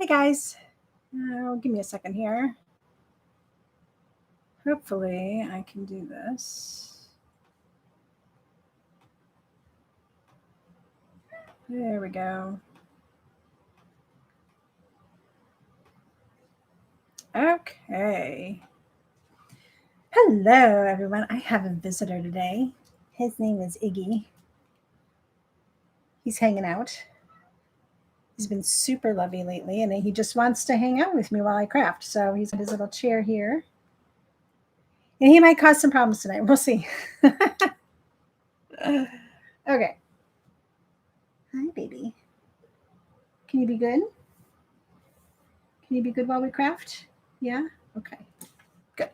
guys. Give me a second here. Hopefully I can do this. There we go. Okay. Hello, everyone. I have a visitor today. His name is Iggy. He's hanging out. He's been super lovey lately, and he just wants to hang out with me while I craft. So he's got his little chair here. And he might cause some problems tonight. We'll see. Okay. Hi, baby. Can you be good? Can you be good while we craft? Yeah? Okay. Good.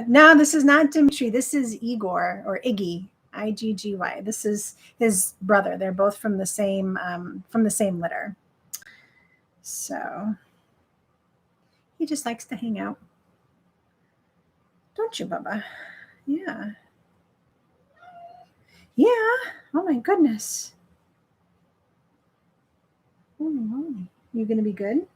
No, this is not Dimitri. This is Igor or Iggy. I-G-G-Y. This is his brother. They're both from the same litter. So he just likes to hang out. Don't you, Bubba? Yeah. Yeah. Oh my goodness. Holy moly. You gonna be good?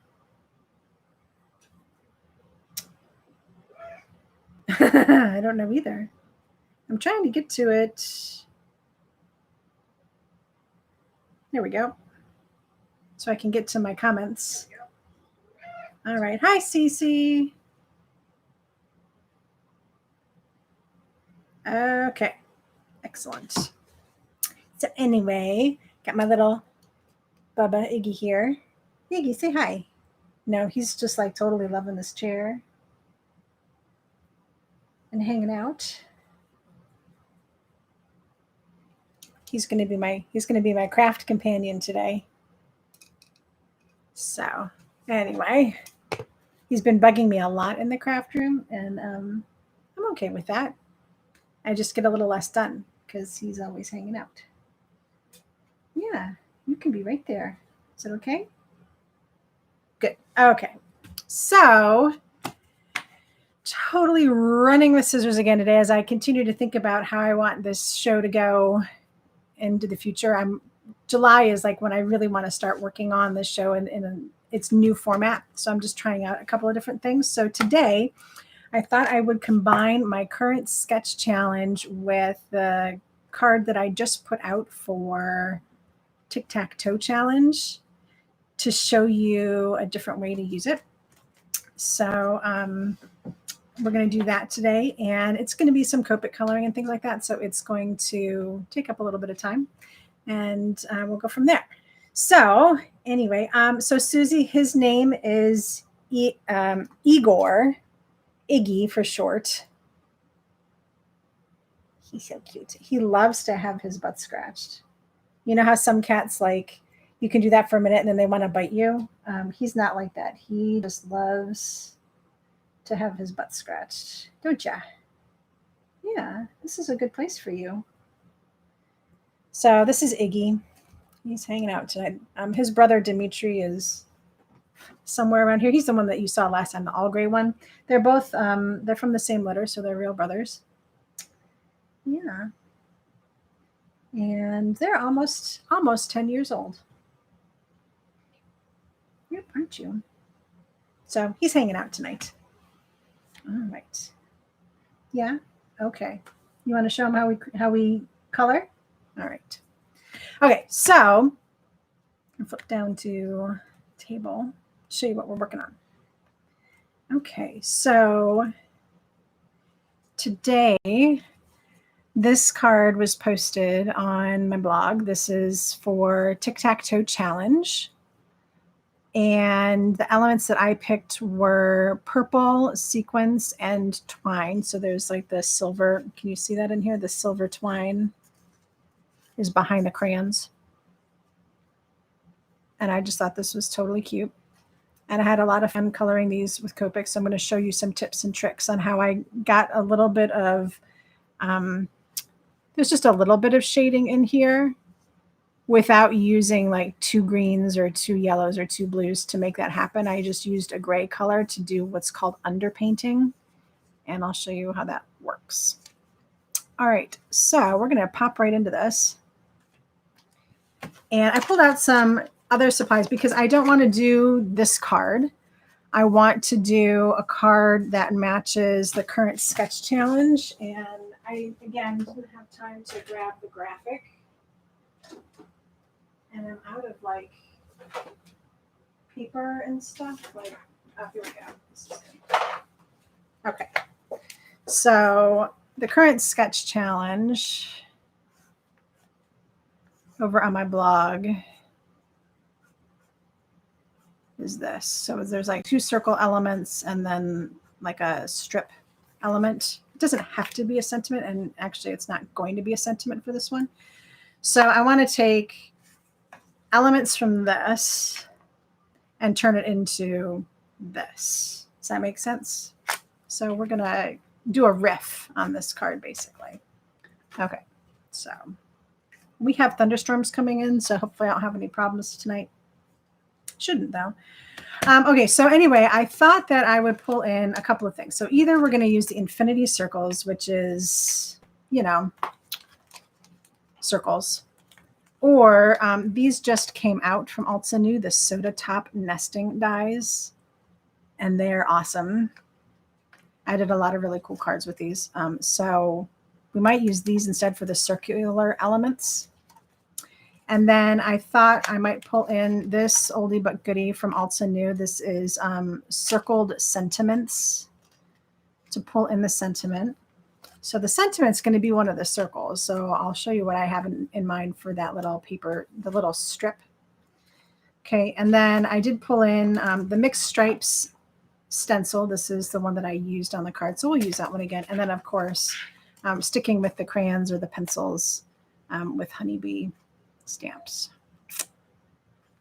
I don't know either. I'm trying to get to it. There we go. So I can get to my comments. All right. Hi, Cece. Okay. Excellent. So anyway, got my little Bubba Iggy here. Iggy, say hi. No, he's just like totally loving this chair and hanging out. He's going to be my craft companion today. So anyway, he's been bugging me a lot in the craft room, and I'm okay with that. I just get a little less done because he's always hanging out. Yeah, you can be right there. Is it okay? Good. Okay. So totally running with scissors again today as I continue to think about how I want this show to go into the future. July is like when I really want to start working on this show in its new format. So I'm just trying out a couple of different things. So today I thought I would combine my current sketch challenge with the card that I just put out for Tic-Tac-Toe Challenge to show you a different way to use it. So we're going to do that today, and it's going to be some Copic coloring and things like that. So it's going to take up a little bit of time, and we'll go from there. So anyway, so Susie, his name is Igor, Iggy for short. He's so cute. He loves to have his butt scratched. You know how some cats, like, you can do that for a minute and then they want to bite you? He's not like that. He just loves to have his butt scratched. Don't ya? Yeah, this is a good place for you. So this is Iggy. He's hanging out tonight. His brother Dimitri is somewhere around here. He's the one that you saw last time, the all gray one. They're both, they're from the same litter, so they're real brothers. Yeah. And they're almost 10 years old. Yep, aren't you? So he's hanging out tonight. All right. Yeah. Okay. You want to show them how we color? All right. Okay. So I'll flip down to table. Show you what we're working on. Okay. So today, this card was posted on my blog. This is for Tic-Tac-Toe Challenge. And the elements that I picked were purple, sequins, and twine. So there's like the silver. Can you see that in here? The silver twine is behind the crayons. And I just thought this was totally cute. And I had a lot of fun coloring these with Copic. So I'm going to show you some tips and tricks on how I got a little bit of, there's just a little bit of shading in here without using like 2 greens or 2 yellows or 2 blues to make that happen. I just used a gray color to do what's called underpainting. And I'll show you how that works. All right, so we're going to pop right into this. And I pulled out some other supplies because I don't want to do this card. I want to do a card that matches the current sketch challenge. And I, again, didn't have time to grab the graphic. And I'm out of like paper and stuff. Like, oh, here we go. This is good. Okay. So the current sketch challenge over on my blog is this. So there's like 2 circle elements and then like a strip element. It doesn't have to be a sentiment, and actually it's not going to be a sentiment for this one. So I want to take elements from this and turn it into this. Does that make sense? So we're going to do a riff on this card basically. Okay, so we have thunderstorms coming in, so hopefully I don't have any problems tonight. Shouldn't though. Okay, so anyway, I thought that I would pull in a couple of things. So either we're going to use the infinity circles, which is, you know, circles, or these just came out from Altenew, the soda top nesting dies, and they're awesome. I did a lot of really cool cards with these. So we might use these instead for the circular elements. And then I thought I might pull in this oldie but goodie from Altenew. This is circled sentiments, to pull in the sentiment. So the sentiment's going to be one of the circles. So I'll show you what I have in mind for that little paper, the little strip. Okay, and then I did pull in the mixed stripes stencil. This is the one that I used on the card, so we'll use that one again. And then, of course, sticking with the crayons or the pencils with honeybee stamps.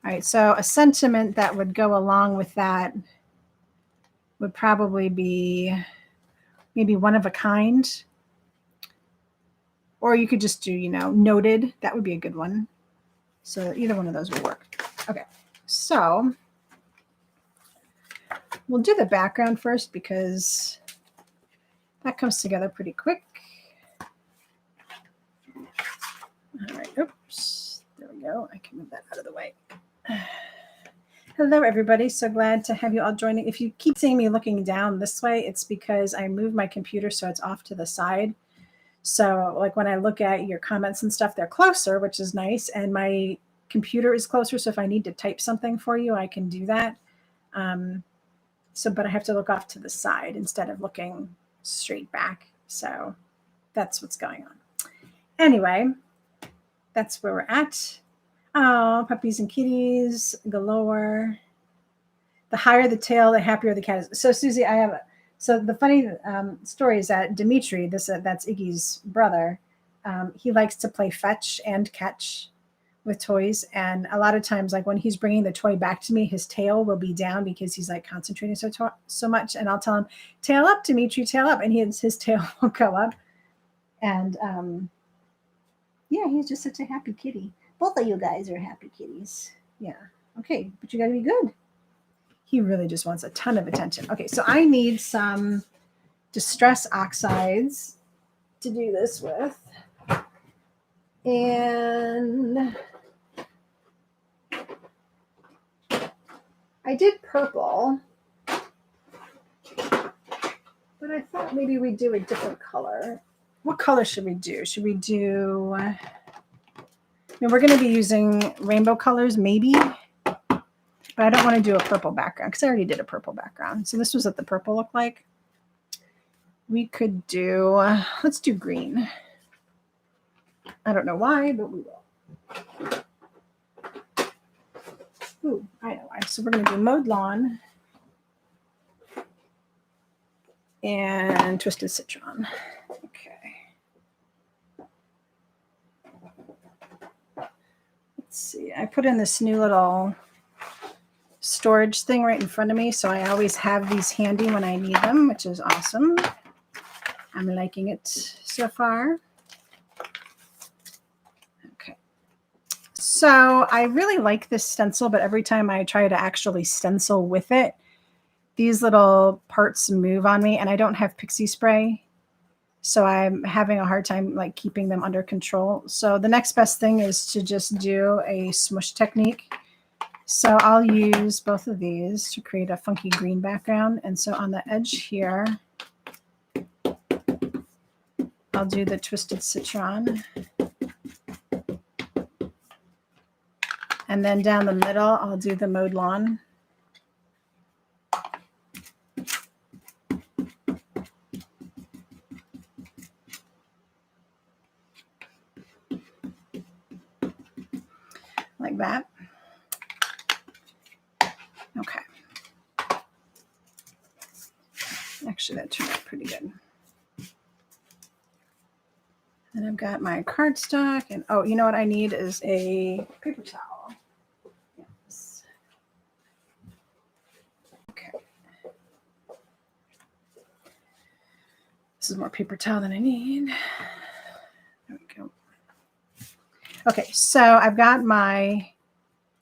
All right, so a sentiment that would go along with that would probably be maybe one of a kind. Or you could just do, you know, noted. That would be a good one. So either one of those would work. Okay, so we'll do the background first because that comes together pretty quick. All right, oops, there we go. I can move that out of the way. Hello, everybody. So glad to have you all joining. If you keep seeing me looking down this way, it's because I moved my computer so it's off to the side. So like when I look at your comments and stuff, they're closer, which is nice. And my computer is closer. So if I need to type something for you, I can do that. But I have to look off to the side instead of looking straight back. So that's what's going on. Anyway, that's where we're at. Oh, puppies and kitties galore. The higher the tail, the happier the cat is. So Susie, so the funny story is that Dimitri, that's Iggy's brother, he likes to play fetch and catch with toys. And a lot of times, like when he's bringing the toy back to me, his tail will be down because he's like concentrating so much. And I'll tell him, tail up, Dimitri, tail up. And his tail will go up. And yeah, he's just such a happy kitty. Both of you guys are happy kitties. Yeah. Okay, but you got to be good. He really just wants a ton of attention. Okay, so I need some Distress Oxides to do this with. And I did purple, but I thought maybe we'd do a different color. What color should we do? Should we do, I mean, we're going to be using rainbow colors maybe, but I don't want to do a purple background because I already did a purple background. So this was what the purple looked like. We could do, let's do green. I don't know why, but we will. Ooh, I know why. So we're going to do Mowed Lawn and Twisted Citron. Okay. Let's see. I put in this new little storage thing right in front of me, so I always have these handy when I need them, which is awesome. I'm liking it so far. Okay. So I really like this stencil, but every time I try to actually stencil with it, these little parts move on me, and I don't have pixie spray. So I'm having a hard time like keeping them under control. So the next best thing is to just do a smush technique So I'll use both of these to create a funky green background. And so on the edge here, I'll do the Twisted Citron. And then down the middle, I'll do the Mowed Lawn. Like that. Okay. Actually, that turned out pretty good. And I've got my cardstock, and oh, you know what I need is a paper towel. Yes. Okay. This is more paper towel than I need. There we go. Okay, so I've got my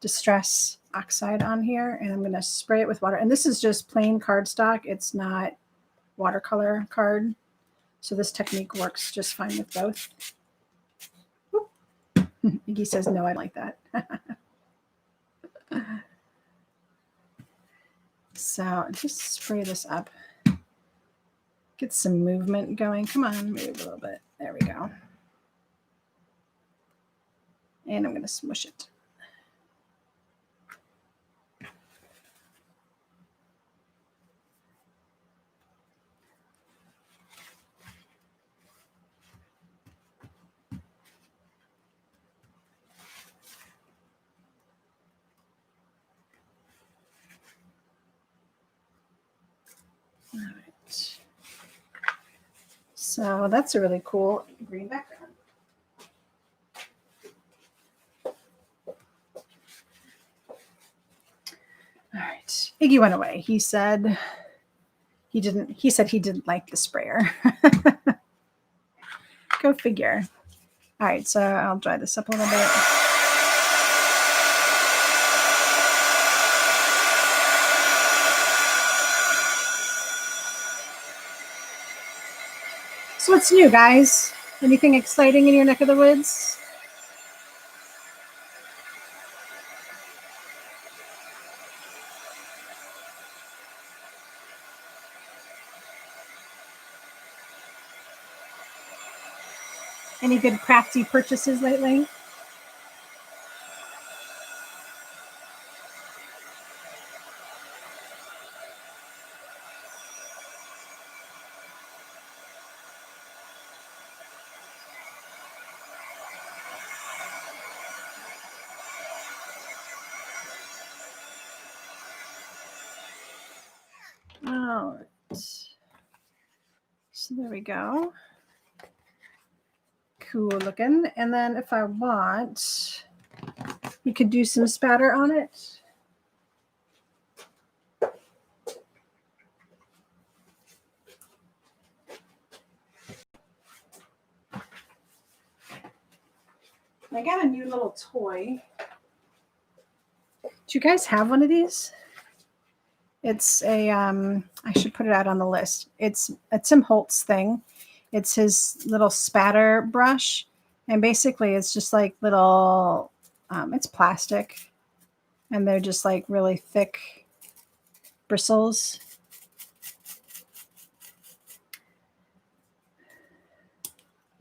Distress Oxide on here, and I'm going to spray it with water. And this is just plain cardstock. It's not watercolor card. So this technique works just fine with both. Iggy says, no, I like that. So just spray this up. Get some movement going. Come on, move a little bit. There we go. And I'm going to smush it. All right. So that's a really cool green background. All right. Iggy went away. He said he didn't like the sprayer. Go figure. All right, so I'll dry this up a little bit. So what's new, guys? Anything exciting in your neck of the woods? Any good crafty purchases lately? All right. So there we go. Cool looking. And then if I want, you could do some spatter on it. I got a new little toy. Do you guys have one of these? It's a, I should put it out on the list. It's a Tim Holtz thing. It's his little spatter brush. And basically it's just like little, it's plastic. And they're just like really thick bristles.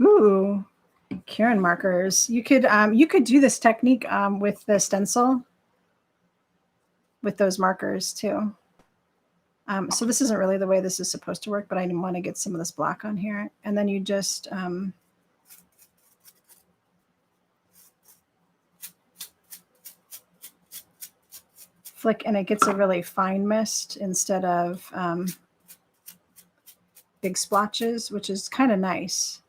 Ooh, Karen markers. You could do this technique with the stencil with those markers too. So this isn't really the way this is supposed to work, but I want to get some of this black on here. And then you just flick, and it gets a really fine mist instead of big splotches, which is kind of nice.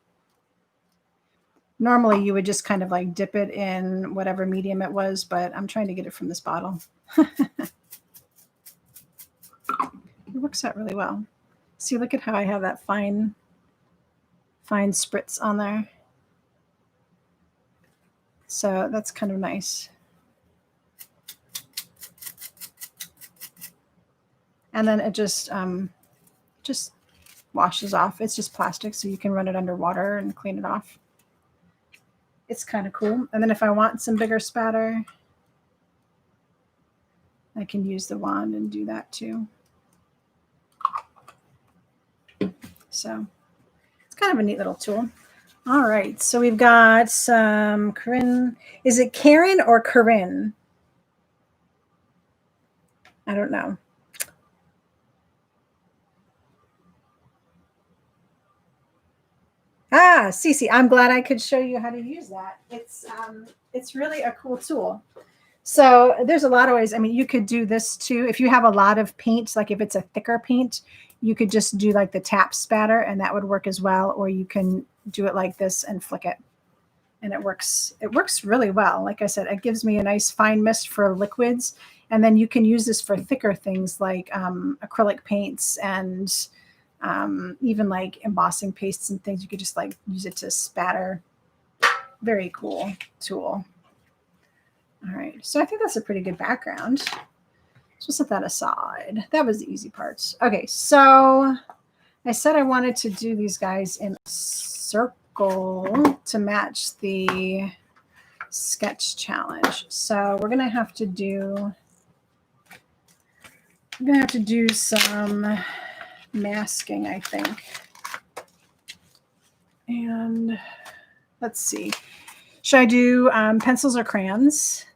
Normally you would just kind of like dip it in whatever medium it was, but I'm trying to get it from this bottle. It works out really well. See, look at how I have that fine spritz on there. So that's kind of nice. And then it just washes off. It's just plastic, so you can run it under water and clean it off. It's kind of cool. And then if I want some bigger spatter, I can use the wand and do that too. So it's kind of a neat little tool. All right, so we've got some Corinne. Is it Karen or Corinne? I don't know. Ah, Cece, I'm glad I could show you how to use that. It's really a cool tool. So there's a lot of ways. I mean, you could do this too. If you have a lot of paint, like if it's a thicker paint, you could just do like the tap spatter and that would work as well. Or you can do it like this and flick it. And it works really well. Like I said, it gives me a nice fine mist for liquids. And then you can use this for thicker things like acrylic paints and even like embossing pastes and things. You could just like use it to spatter. Very cool tool. All right, so I think that's a pretty good background. So we'll set that aside. That was the easy part. Okay, so I said I wanted to do these guys in a circle to match the sketch challenge. So we're gonna have to do some masking, I think. And let's see. Should I do pencils or crayons?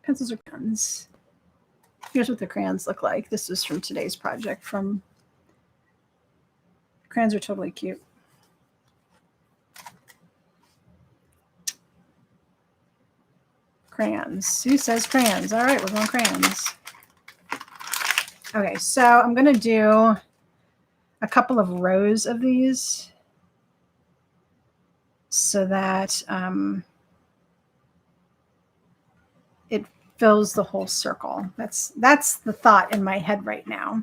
Pencils or crayons? Here's what the crayons look like. This is from today's project. Crayons are totally cute. Crayons. Sue says crayons. All right, we're going crayons. Okay, so I'm going to do a couple of rows of these so that it fills the whole circle. That's the thought in my head right now.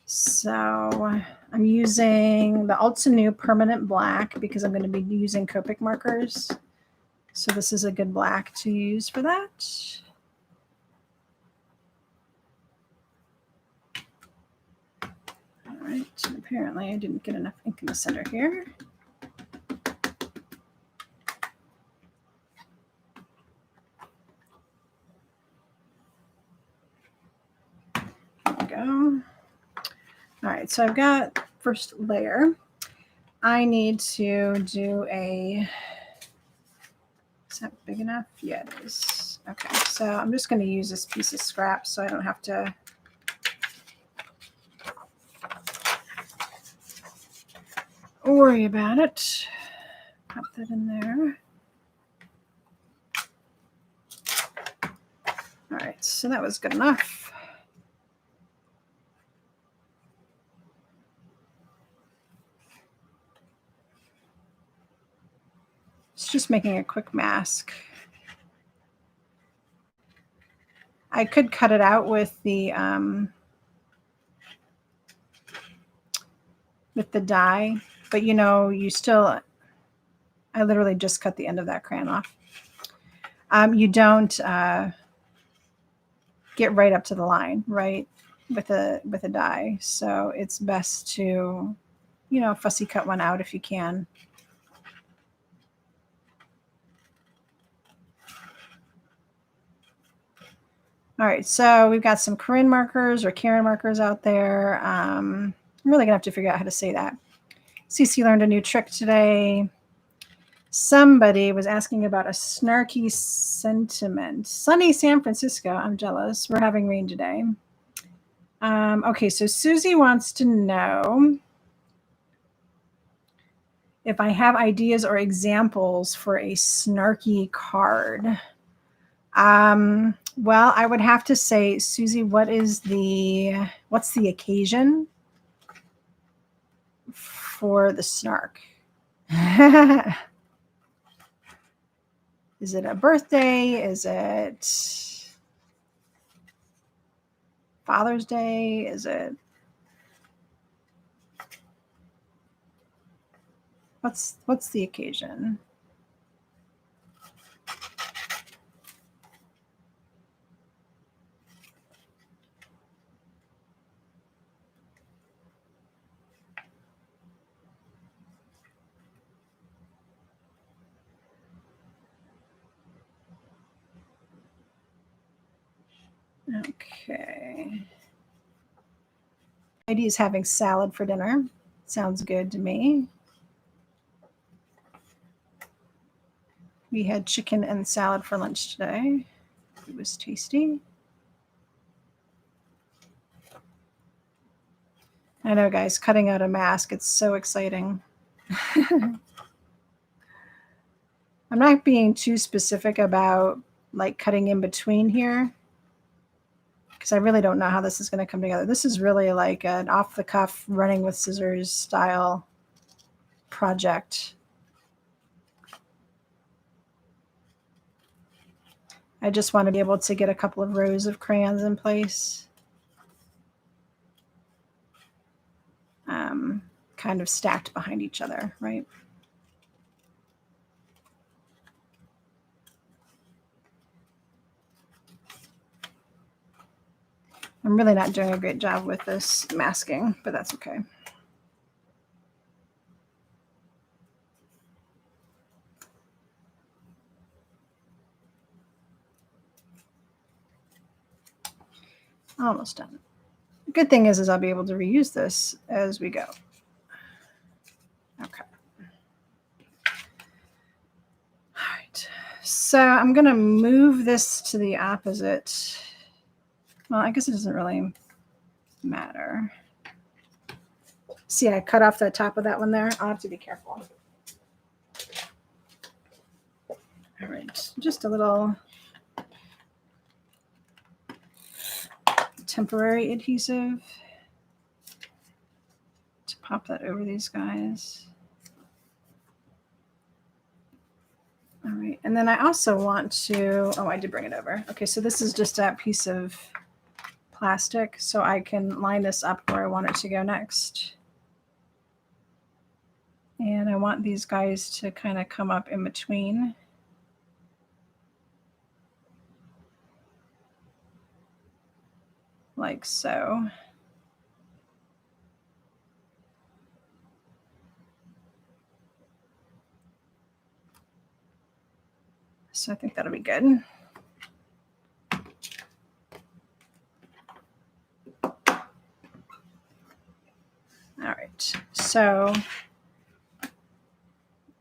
So I'm using the Altenew permanent black because I'm going to be using Copic markers. So this is a good black to use for that. All right, apparently I didn't get enough ink in the center here. There we go. All right, so I've got first layer. I need to do a, is that big enough? Yeah, it is. Okay, so I'm just going to use this piece of scrap so I don't have to worry about it. Pop that in there. All right, so that was good enough. It's just making a quick mask. I could cut it out with the die, but you know, I literally just cut the end of that crayon off. You don't get right up to the line, right, with a die. So it's best to, you know, fussy cut one out if you can. All right, so we've got some Corinne markers or Karen markers out there. I'm really gonna have to figure out how to say that. Cece learned a new trick today. Somebody was asking about a snarky sentiment. Sunny San Francisco. I'm jealous. We're having rain today. Okay, so Susie wants to know if I have ideas or examples for a snarky card. Well, I would have to say, Susie, what's the occasion for the snark? Is it a birthday? Is it Father's Day? Is it what's the occasion? Okay. Heidi's having salad for dinner. Sounds good to me. We had chicken and salad for lunch today. It was tasty. I know, guys, cutting out a mask, it's so exciting. I'm not being too specific about like cutting in between here because I really don't know how this is going to come together. This is really like an off-the-cuff running with scissors style project. I just want to be able to get a couple of rows of crayons in place. Kind of stacked behind each other, right? I'm really not doing a great job with this masking, but that's okay. Almost done. The good thing is I'll be able to reuse this as we go. Okay. All right. So I'm going to move this to the opposite. Well, I guess it doesn't really matter. See, I cut off the top of that one there. I'll have to be careful. All right. Just a little temporary adhesive to pop that over these guys. All right, and then I also want to, oh, I did bring it over. Okay, so this is just that piece of plastic, so I can line this up where I want it to go next. And I want these guys to kind of come up in between. Like so. So I think that'll be good. All right, so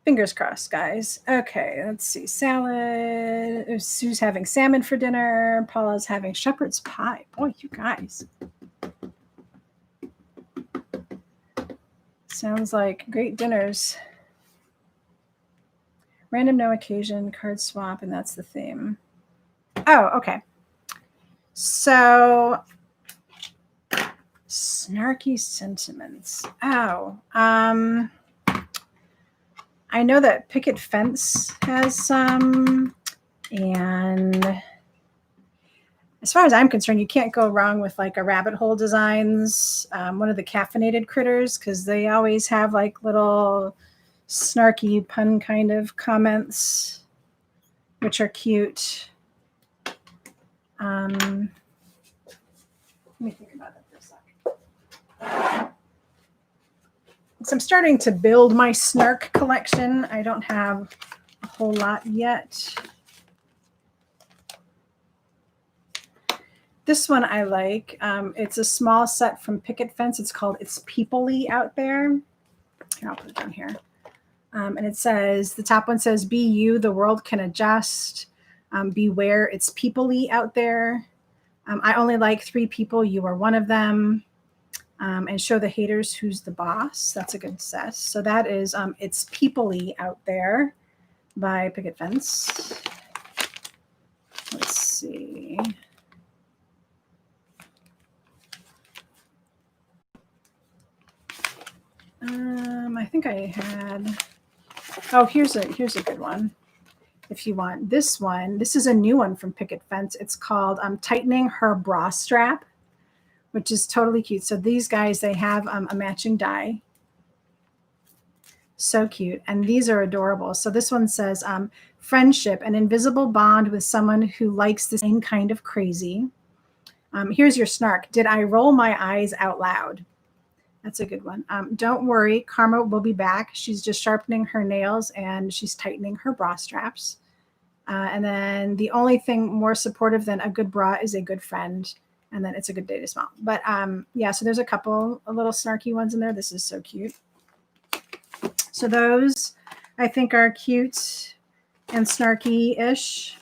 fingers crossed, guys. Okay, let's see. Salad. Sue's having salmon for dinner. Paula's having shepherd's pie. Boy, you guys. Sounds like great dinners. Random, no occasion, card swap, and that's the theme. Oh, okay. So, snarky sentiments. Oh, I know that Picket Fence has some, and as far as I'm concerned, you can't go wrong with like a rabbit hole designs, one of the caffeinated critters, because they always have like little snarky pun kind of comments, which are cute. Let me think about that for a second. So I'm starting to build my snark collection. I don't have a whole lot yet. This one I like. It's a small set from Picket Fence. It's called It's People-y Out There. Here, I'll put it down here. And it says, the top one says, be you, the world can adjust. Beware, it's people-y out there. I only like 3 people. You are one of them. And show the haters who's the boss. That's a good set. So that is It's People-y Out There by Picket Fence. Let's see. I think I had. Oh, here's a good one. If you want this one, this is a new one from Picket Fence. It's called Tightening Her Bra Strap, which is totally cute. So these guys, they have a matching die. So cute. And these are adorable. So this one says, friendship, an invisible bond with someone who likes the same kind of crazy. Here's your snark. Did I roll my eyes out loud? That's a good one. Don't worry, Karma will be back. She's just sharpening her nails and she's tightening her bra straps. And then the only thing more supportive than a good bra is a good friend. And then it's a good day to smile. But yeah, so there's a couple of little snarky ones in there. This is so cute. So those I think are cute and snarky-ish.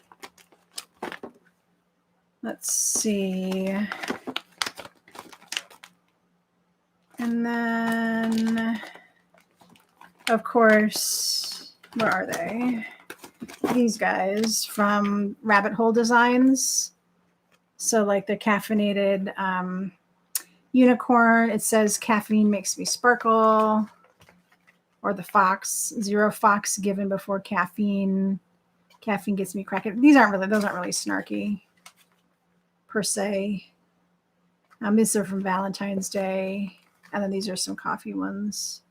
Let's see. And then, of course, where are they? These guys from Rabbit Hole Designs. So like the caffeinated unicorn. It says caffeine makes me sparkle. Or the fox, 0 fox given before caffeine. Caffeine gets me cracking. Those aren't really snarky per se. These are from Valentine's Day. And then these are some coffee ones.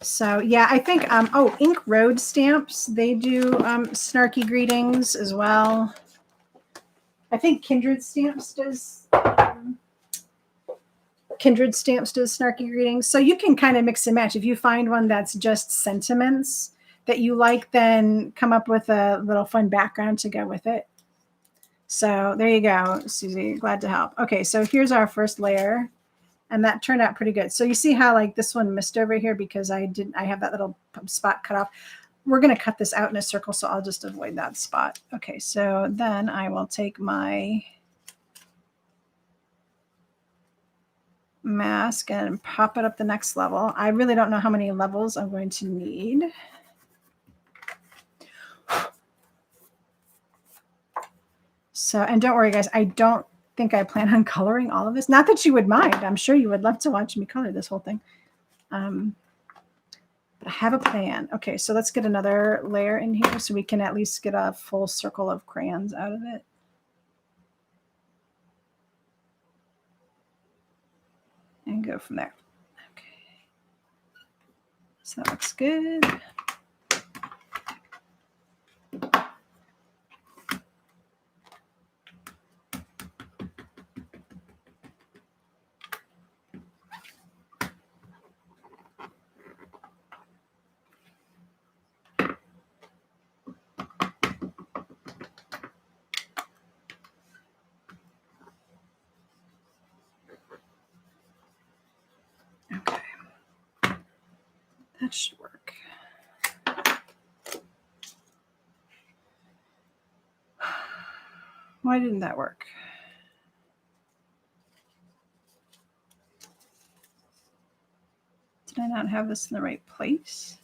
So yeah, I think, oh, Ink Road stamps. They do snarky greetings as well. I think Kindred Stamps does snarky greetings. So you can kind of mix and match. If you find one that's just sentiments that you like, then come up with a little fun background to go with it. So there you go, Susie. Glad to help. Okay, so here's our first layer. And that turned out pretty good. So you see how like this one missed over here because I have that little spot cut off. We're going to cut this out in a circle, so I'll just avoid that spot. Okay, so then I will take my mask and pop it up the next level. I really don't know how many levels I'm going to need. So, and don't worry guys, I don't think I plan on coloring all of this. Not that you would mind. I'm sure you would love to watch me color this whole thing. But I have a plan. Okay, so let's get another layer in here so we can at least get a full circle of crayons out of it. And go from there. Okay. So that looks good. That should work. Why didn't that work? Did I not have this in the right place?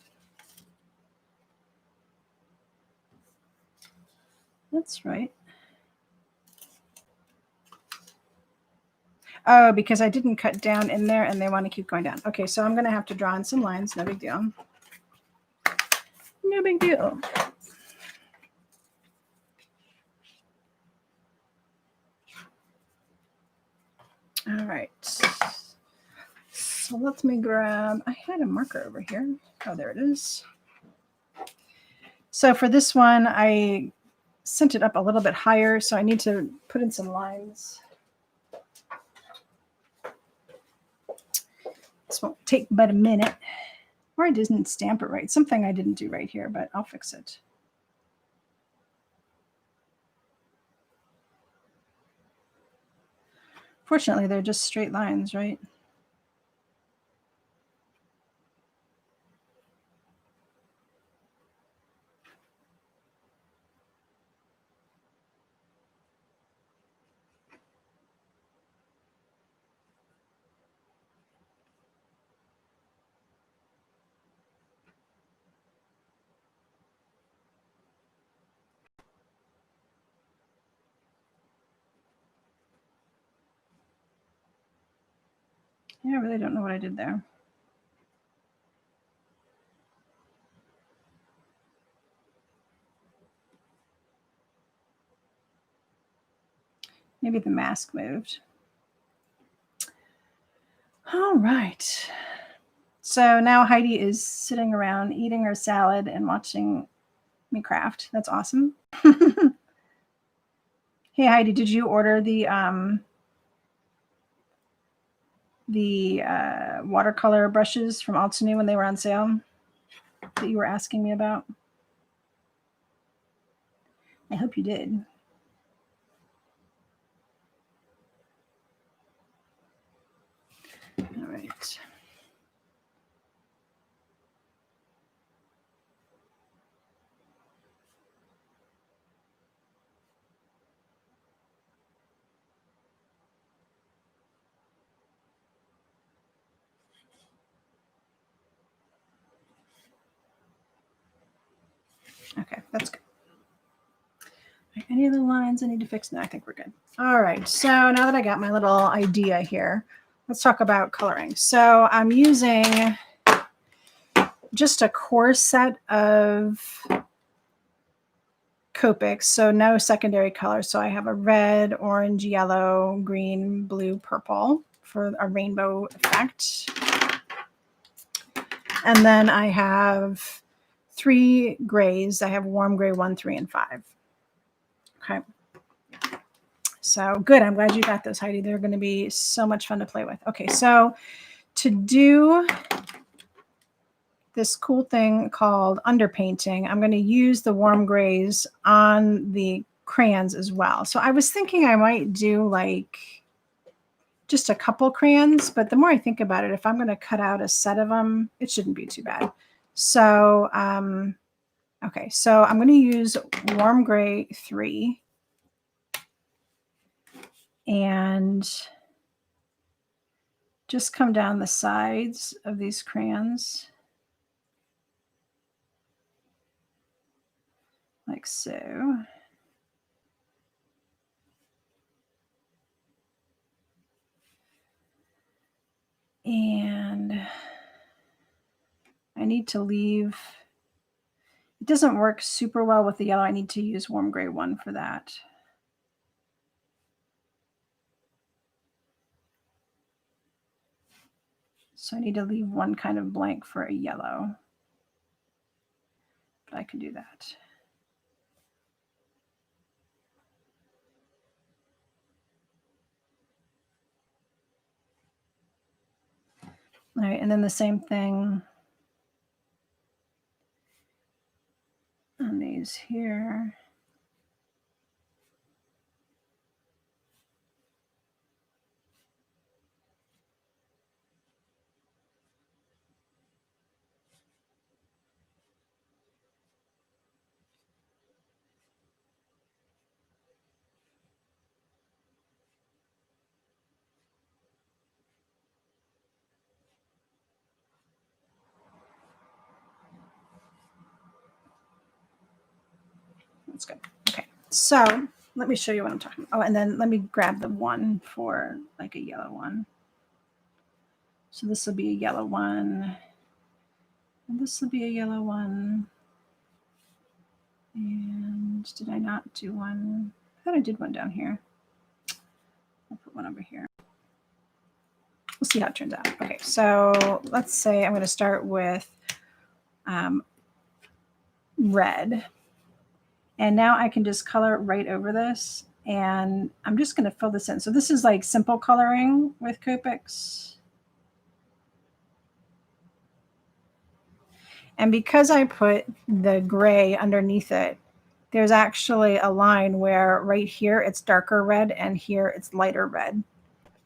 That's right. Oh, because I didn't cut down in there and they want to keep going down. Okay, so I'm going to have to draw in some lines. No big deal. No big deal. All right. So let me grab, I had a marker over here. Oh, there it is. So for this one, I sent it up a little bit higher, so I need to put in some lines. This won't take but a minute. Or I didn't stamp it right. Something I didn't do right here, but I'll fix it. Fortunately, they're just straight lines, right? Yeah, I really don't know what I did there. Maybe the mask moved. All right. So now Heidi is sitting around eating her salad and watching me craft. That's awesome. Hey Heidi, did you order the watercolor brushes from Altenew when they were on sale that you were asking me about? I hope you did. All right. Okay, that's good. Any other lines I need to fix? No, I think we're good. All right, so now that I got my little idea here, let's talk about coloring. So I'm using just a core set of Copics, so no secondary colors. So I have a red, orange, yellow, green, blue, purple for a rainbow effect. And then I have 3 grays. I have warm gray 1, 3, and 5. Okay. So good. I'm glad you got those, Heidi. They're going to be so much fun to play with. Okay, so to do this cool thing called underpainting, I'm going to use the warm grays on the crayons as well. So I was thinking I might do like just a couple crayons, but the more I think about it, if I'm going to cut out a set of them, it shouldn't be too bad. So, okay, so I'm going to use warm gray 3 and just come down the sides of these crayons like so. And I need to leave, it doesn't work super well with the yellow. I need to use warm gray 1 for that. So I need to leave one kind of blank for a yellow. But I can do that. All right, and then the same thing on these here. That's good. Okay, so let me show you what I'm talking about. Oh, and then let me grab the one for like a yellow one. So this will be a yellow one. And this will be a yellow one. And did I not do one? I thought I did one down here. I'll put one over here. We'll see how it turns out. Okay, so let's say I'm going to start with red. And now I can just color right over this. And I'm just going to fill this in. So this is like simple coloring with Copics. And because I put the gray underneath it, there's actually a line where right here it's darker red and here it's lighter red.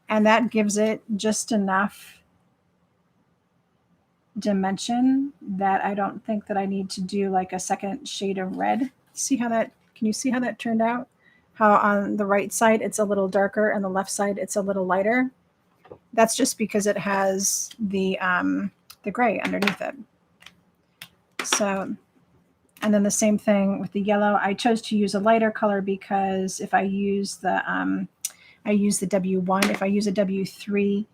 And that gives it just enough dimension that I don't think that I need to do like a second shade of red. See how that, can you see how that turned out? How on the right side it's a little darker and the left side it's a little lighter. That's just because it has the gray underneath it. So, and then the same thing with the yellow. I chose to use a lighter color because if I use the I use the W1. If I use a W3,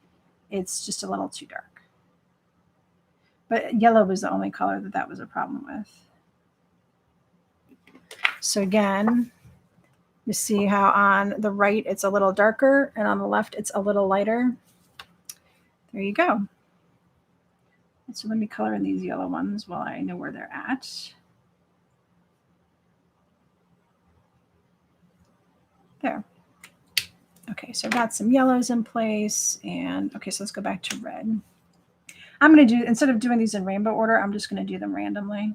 it's just a little too dark. But yellow was the only color that was a problem with. So again, you see how on the right it's a little darker and on the left it's a little lighter. There you go. So let me color in these yellow ones while I know where they're at. There. Okay, so I've got some yellows in place. And okay, so let's go back to red. I'm going to do, instead of doing these in rainbow order, I'm just going to do them randomly.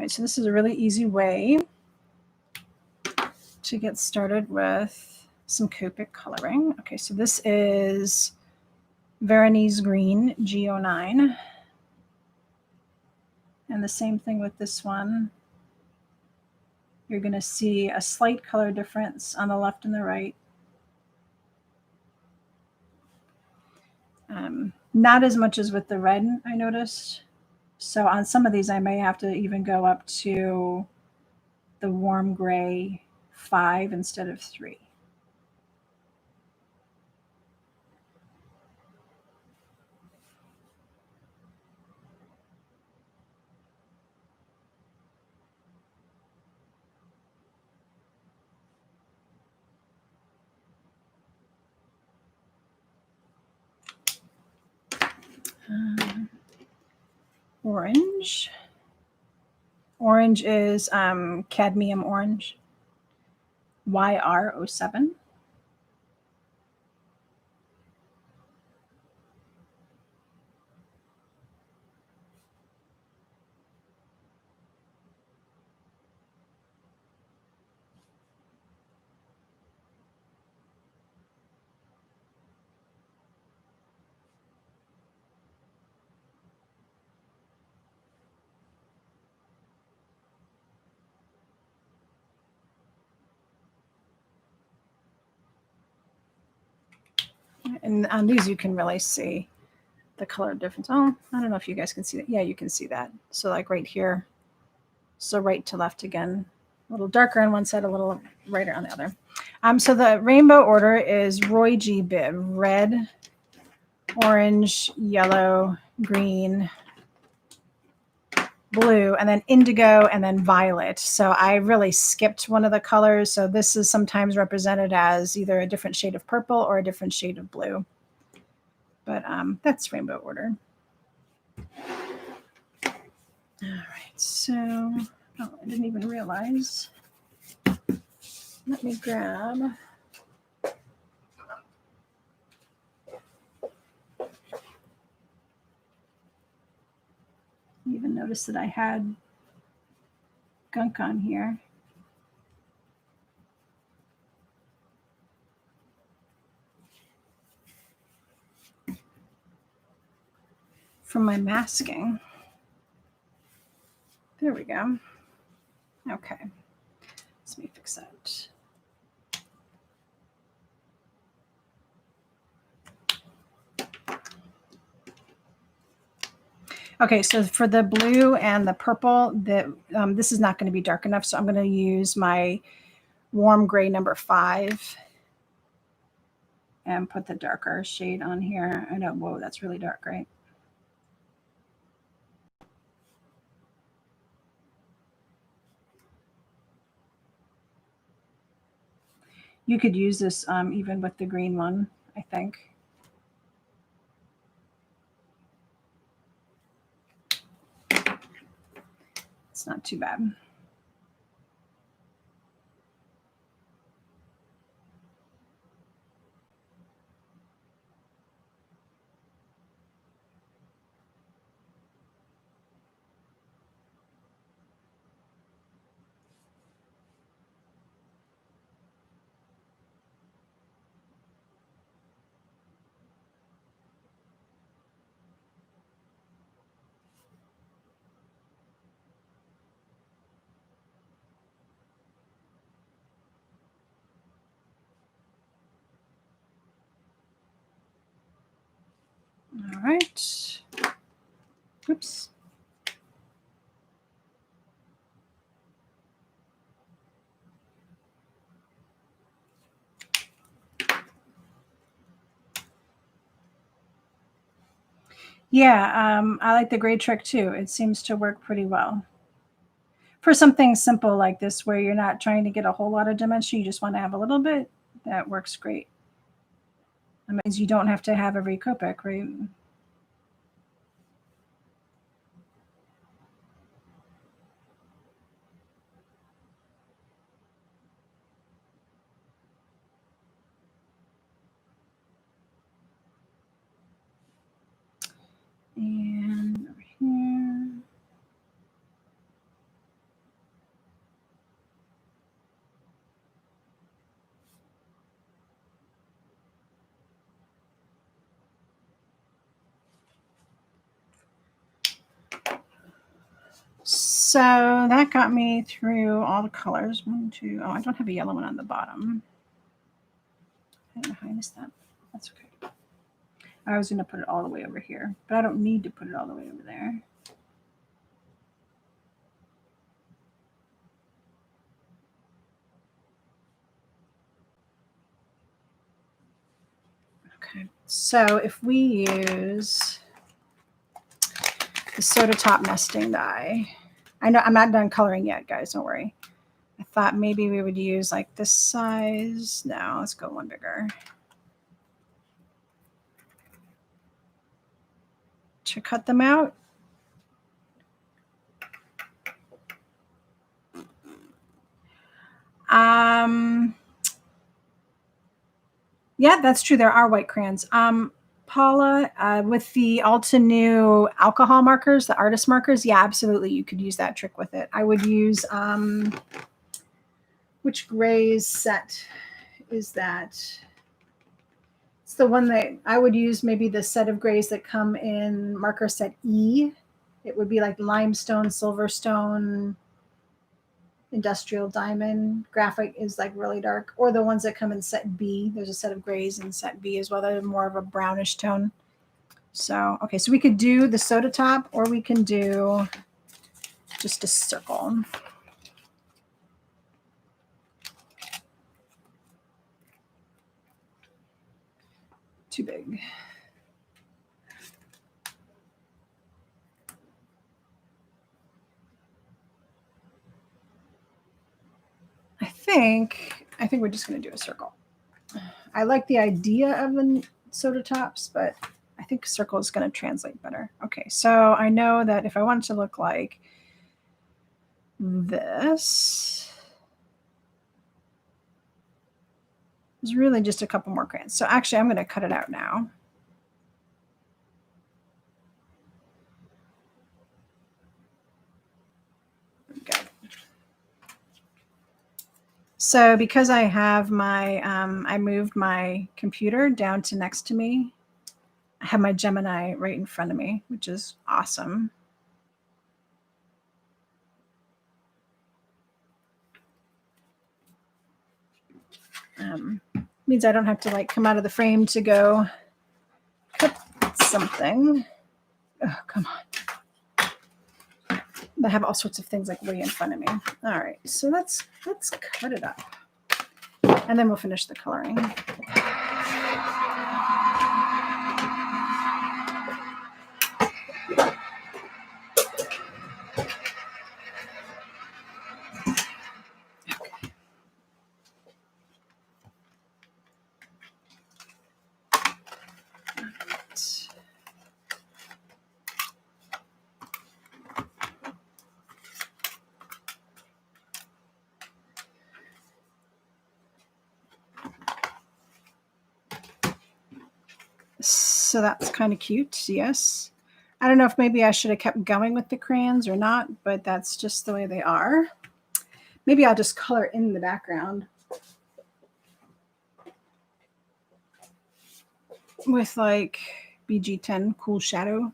right, so this is a really easy way to get started with some Copic coloring. Okay, so this is Veronese Green G09. And the same thing with this one. You're going to see a slight color difference on the left and the right. Not as much as with the red, I noticed. So on some of these, I may have to even go up to the warm gray 5 instead of 3. Orange. Orange is cadmium orange, YR07. And on these, you can really see the color difference. Oh, I don't know if you guys can see that. Yeah, you can see that. So like right here. So right to left again, a little darker on one side, a little brighter on the other. So the rainbow order is Roy G. Bibb: red, orange, yellow, green, blue, and then indigo, and then violet. So I really skipped one of the colors. So this is sometimes represented as either a different shade of purple or a different shade of blue. But that's rainbow order. All right, so I didn't even realize. Let me grab. Even noticed that I had gunk on here. From my masking. There we go. Okay. Let me fix that. Okay, so for the blue and the purple, this is not going to be dark enough, so I'm going to use my warm gray number 5 and put the darker shade on here. I know, whoa, that's really dark, right? You could use this even with the green one, I think. It's not too bad. All right. Oops. Yeah, I like the gray trick too. It seems to work pretty well. For something simple like this, where you're not trying to get a whole lot of dimension, you just want to have a little bit, that works great. That means you don't have to have every Copic, right? And over here. So that got me through all the colors. 1, 2. Oh, I don't have a yellow one on the bottom. I don't know how I missed that. That's okay. I was going to put it all the way over here, but I don't need to put it all the way over there. Okay, so if we use the Soda Top nesting die, I know I'm not done coloring yet, guys, don't worry. I thought maybe we would use like this size. No, let's go one bigger. To cut them out. Yeah, that's true. There are white crayons. Paula, with the Altenew alcohol markers, the artist markers, yeah, absolutely. You could use that trick with it. I would use, which grays set is that? It's the one that I would use, maybe the set of grays that come in marker set E. It would be like limestone, silverstone, industrial diamond. Graphite is like really dark, or the ones that come in set B. There's a set of grays in set B as well. They're more of a brownish tone. So, okay, so we could do the Soda Top, or we can do just a circle. Too big. I think we're just going to do a circle. I like the idea of the Soda Tops, but I think circle is going to translate better. Okay, so I know that if I want it to look like this, there's really just a couple more crayons. So actually, I'm going to cut it out now. There we go. So because I have my, I moved my computer down to next to me. I have my Gemini right in front of me, which is awesome. Means I don't have to like come out of the frame to go cut something. Oh, come on. I have all sorts of things like way in front of me. All right, so let's cut it up, and then we'll finish the coloring. So that's kind of cute, yes. I don't know if maybe I should have kept going with the crayons or not, but that's just the way they are. Maybe I'll just color in the background with like BG10 Cool Shadow.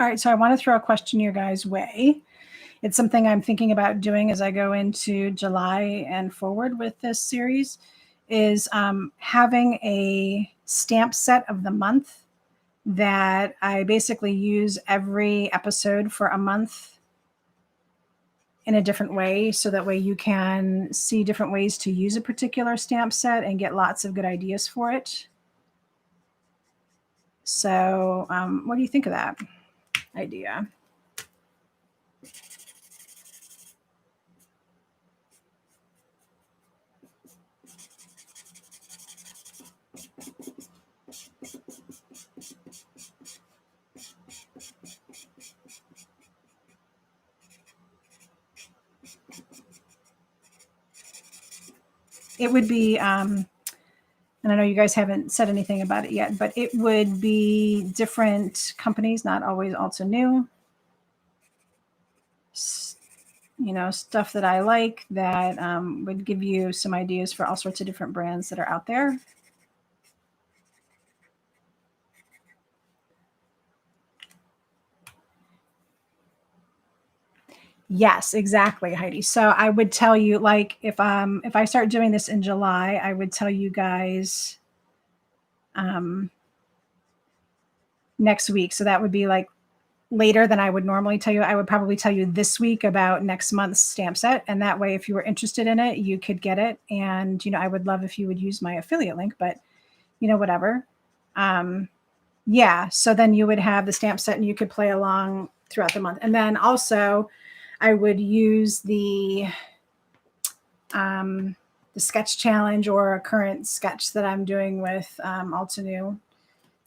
All right, so I want to throw a question your guys' way. It's something I'm thinking about doing as I go into July and forward with this series, is having a stamp set of the month that I basically use every episode for a month in a different way. So that way you can see different ways to use a particular stamp set and get lots of good ideas for it. So what do you think of that idea? It would be, and I know you guys haven't said anything about it yet, but it would be different companies, not always Altenew. You know, stuff that I like that would give you some ideas for all sorts of different brands that are out there. Yes, exactly, Heidi. So I would tell you, like, if I start doing this in July, I would tell you guys next week. So that would be like later than I would normally tell you. I would probably tell you this week about next month's stamp set. And that way, if you were interested in it, you could get it. And, you know, I would love if you would use my affiliate link, but, you know, whatever. Yeah. So then you would have the stamp set and you could play along throughout the month. And then also I would use the sketch challenge or a current sketch that I'm doing with Altenew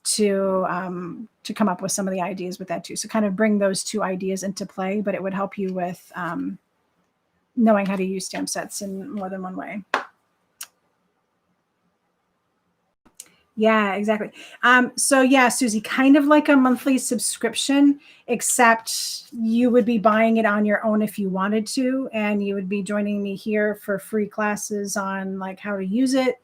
to come up with some of the ideas with that too. So kind of bring those two ideas into play, but it would help you with knowing how to use stamp sets in more than one way. Yeah, exactly. So yeah, Susie, kind of like a monthly subscription, except you would be buying it on your own if you wanted to, and you would be joining me here for free classes on like how to use it.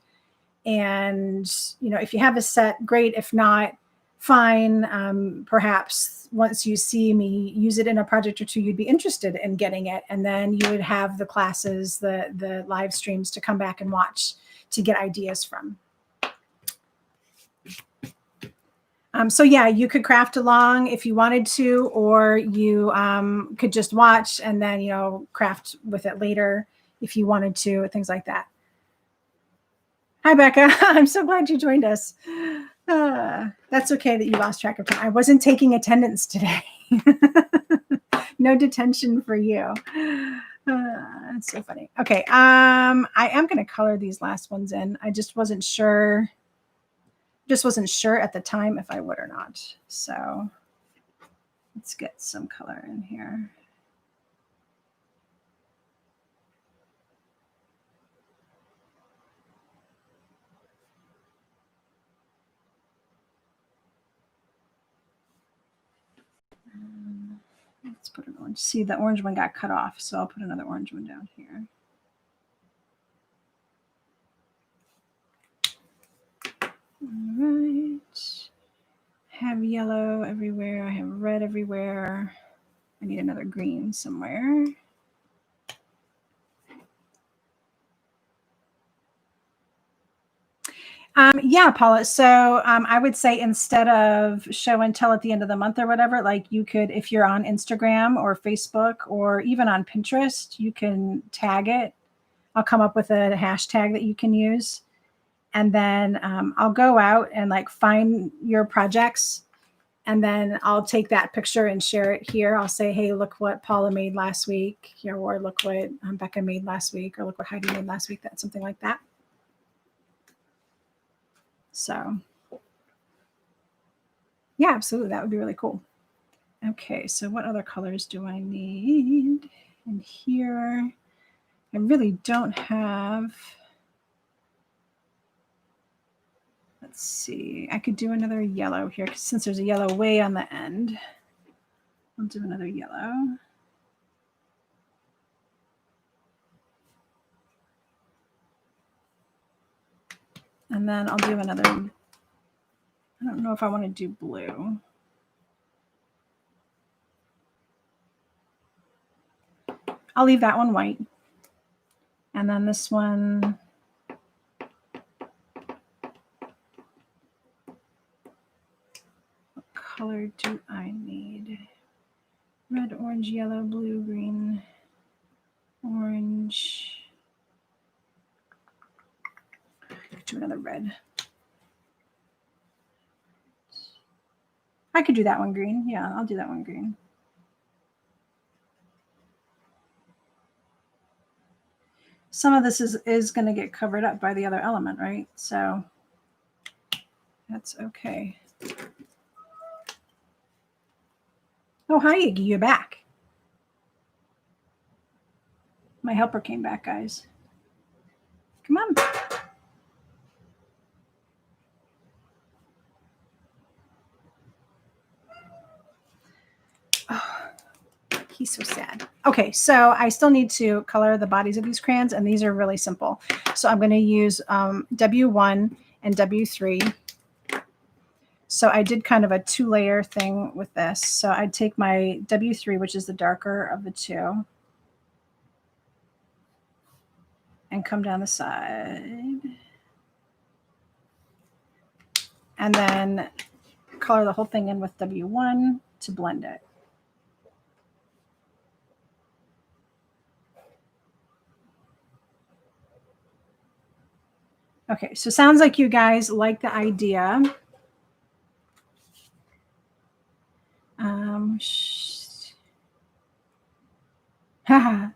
And, you know, if you have a set, great. If not, fine. Perhaps once you see me use it in a project or two, you'd be interested in getting it. And then you would have the classes, the live streams to come back and watch to get ideas from. So yeah, you could craft along if you wanted to, or you could just watch and then, you know, craft with it later if you wanted to, things like that. Hi, Becca. I'm so glad you joined us. That's okay that you lost track of time. I wasn't taking attendance today. No detention for you. It's so funny. Okay. I am going to color these last ones in. I just wasn't sure. Just wasn't sure at the time if I would or not. So let's get some color in here. Let's put an orange. See, the orange one got cut off, so I'll put another orange one down here. All right. Have yellow everywhere. I have red everywhere. I need another green somewhere. Yeah, Paula. So I would say instead of show and tell at the end of the month or whatever, like you could, if you're on Instagram or Facebook or even on Pinterest, you can tag it. I'll come up with a hashtag that you can use. And then I'll go out and like find your projects. And then I'll take that picture and share it here. I'll say, hey, look what Paula made last week, or look what Becca made last week, or look what Heidi made last week. That's something like that. So yeah, absolutely. That would be really cool. Okay, so what other colors do I need in here? I really don't have. Let's see. I could do another yellow here since there's a yellow way on the end. I'll do another yellow. And then I'll do another. I don't know if I want to do blue. I'll leave that one white. And then this one. color do I need? Red, orange, yellow, blue, green, orange. Do another red. I could do that one green. Yeah, I'll do that one green. Some of this is going to get covered up by the other element, right? So that's okay. Oh, hi, Iggy, you're back. My helper came back, guys. Come on. Oh, he's so sad. Okay, so I still need to color the bodies of these crayons, and these are really simple. So I'm going to use W1 and W3. So I did kind of a 2-layer thing with this. So I'd take my W3, which is the darker of the two, and come down the side. And then color the whole thing in with W1 to blend it. Okay, so sounds like you guys like the idea. Haha.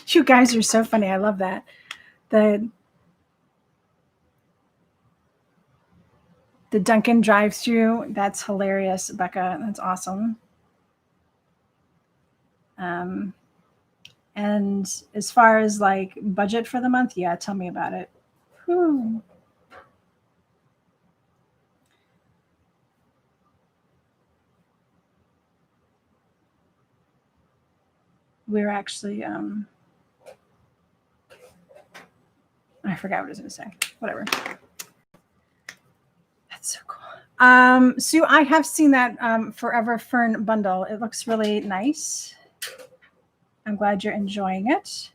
You guys are so funny. I love that. The Dunkin' drive-through, that's hilarious, Becca. That's awesome. And as far as like budget for the month, yeah, tell me about it. Whew. We're actually I forgot what I was going to say. Whatever. That's so cool. Sue, I have seen that Forever Fern bundle. It looks really nice. I'm glad you're enjoying it.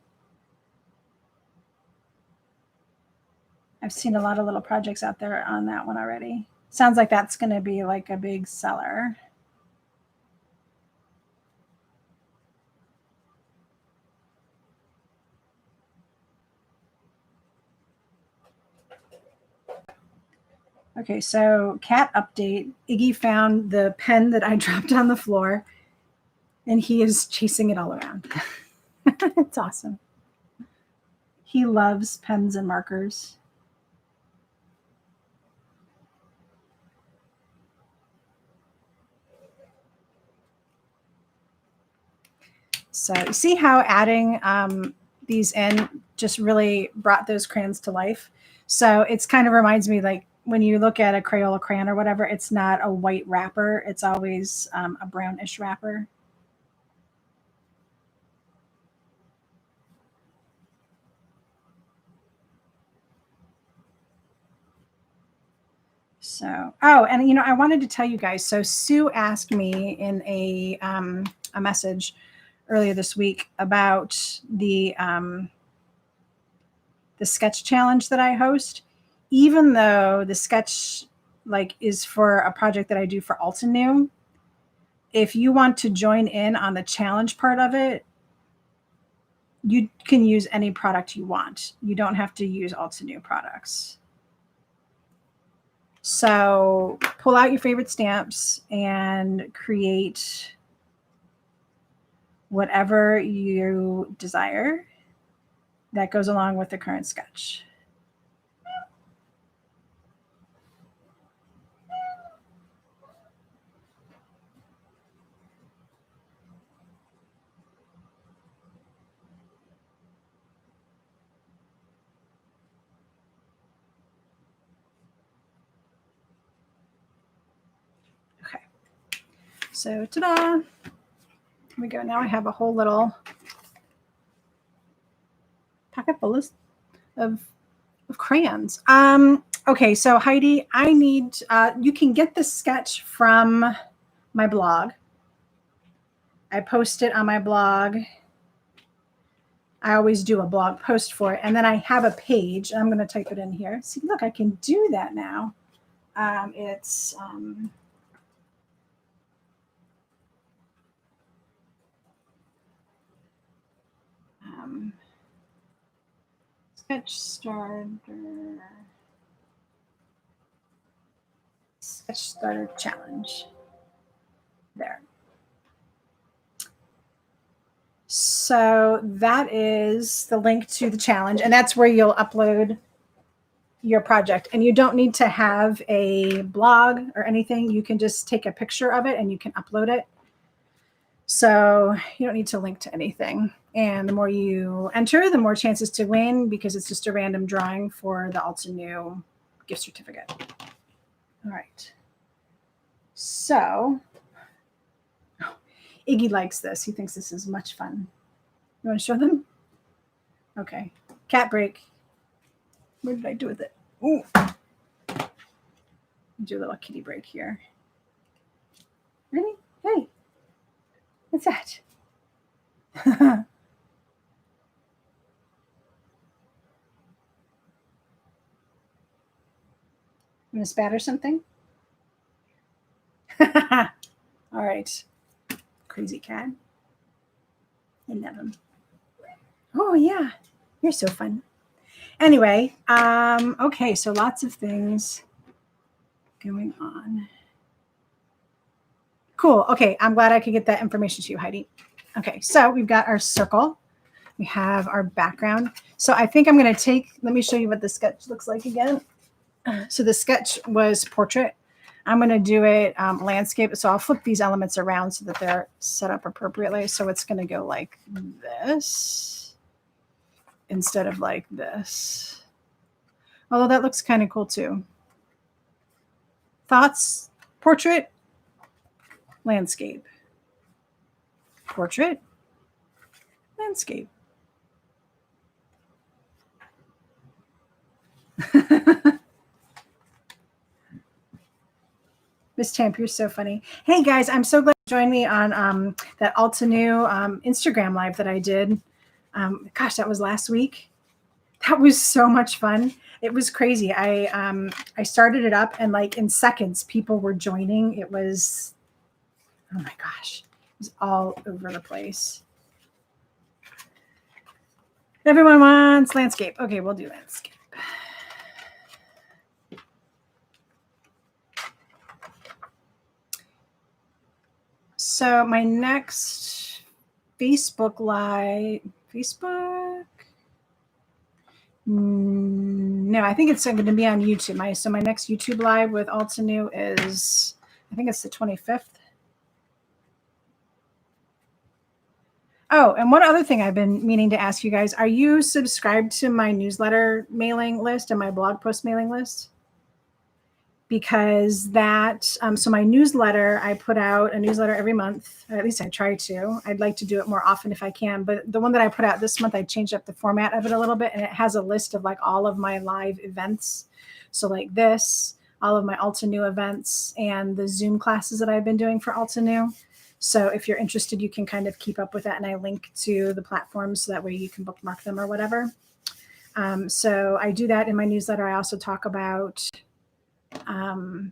I've seen a lot of little projects out there on that one already. Sounds like that's going to be like a big seller. Okay, so cat update. Iggy found the pen that I dropped on the floor, and he is chasing it all around. It's awesome. He loves pens and markers. So you see how adding these in just really brought those crayons to life. So it's kind of reminds me like when you look at a Crayola crayon or whatever, it's not a white wrapper. It's always a brownish wrapper. So, oh, and you know, I wanted to tell you guys. So Sue asked me in a message earlier this week about the sketch challenge that I host. Even though the sketch like is for a project that I do for Altenew, if you want to join in on the challenge part of it, you can use any product you want. You don't have to use Altenew products. So pull out your favorite stamps and create whatever you desire that goes along with the current sketch. Okay. So ta-da. Here we go. Now I have a whole little packet full of crayons. Okay, so Heidi, I need, you can get the sketch from my blog. I post it on my blog I always do a blog post for it. And then I have a page. I'm going to type it in here. See, look, I can do that now. It's Sketch Starter Challenge. There. So that is the link to the challenge, and that's where you'll upload your project. And you don't need to have a blog or anything. You can just take a picture of it and you can upload it. So you don't need to link to anything. And the more you enter, the more chances to win, because it's just a random drawing for the Altenew gift certificate. All right. So Iggy likes this. He thinks this is much fun. You want to show them? Okay. Cat break. What did I do with it? Ooh. Do a little kitty break here. Ready? Hey. What's that? I'm going to spatter something. All right. Crazy cat. I love him. Oh, yeah. You're so fun. Anyway, okay, so lots of things going on. Cool. Okay, I'm glad I could get that information to you, Heidi. Okay, so we've got our circle. We have our background. So I think I'm going to take, let me show you what the sketch looks like again. So the sketch was portrait. I'm going to do it landscape. So I'll flip these elements around so that they're set up appropriately. So it's going to go like this instead of like this. Although that looks kind of cool too. Thoughts? Portrait, landscape. Portrait, landscape. Miss Champ, you're so funny. Hey guys, I'm so glad you joined me on that Altenew Instagram live that I did. Gosh, that was last week. That was so much fun. It was crazy. I started it up and like in seconds, people were joining. It was, oh my gosh, it was all over the place. Everyone wants landscape. Okay, we'll do landscape. So my next Facebook live, no, I think it's going to be on YouTube. So my next YouTube live with Altenew is, I think it's the 25th. Oh, and one other thing I've been meaning to ask you guys, are you subscribed to my newsletter mailing list and my blog post mailing list? Because that, so my newsletter, I put out a newsletter every month, or at least I try to. I'd like to do it more often if I can, but the one that I put out this month, I changed up the format of it a little bit, and it has a list of like all of my live events. So like this, all of my Altenew events, and the Zoom classes that I've been doing for Altenew. So if you're interested, you can kind of keep up with that, and I link to the platforms so that way you can bookmark them or whatever. So I do that in my newsletter. I also talk about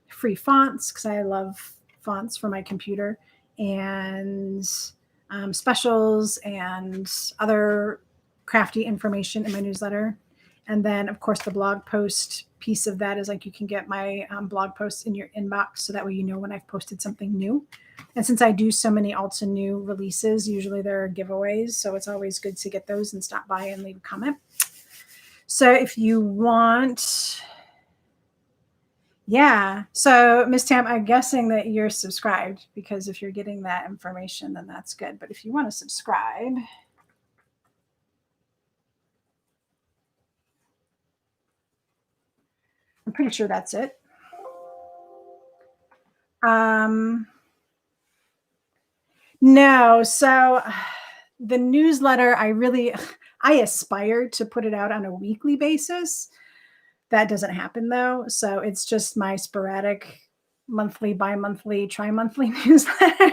free fonts, because I love fonts for my computer, and specials and other crafty information in my newsletter. And then of course the blog post piece of that is like you can get my blog posts in your inbox, so that way you know when I've posted something new. And since I do so many Altenew releases, usually there are giveaways, so it's always good to get those and stop by and leave a comment. So if you want, yeah. So Miss Tam, I'm guessing that you're subscribed, because if you're getting that information, then that's good. But if you want to subscribe, I'm pretty sure that's it. No. So the newsletter, I aspire to put it out on a weekly basis. That doesn't happen though. So it's just my sporadic monthly, bi-monthly, tri-monthly newsletter.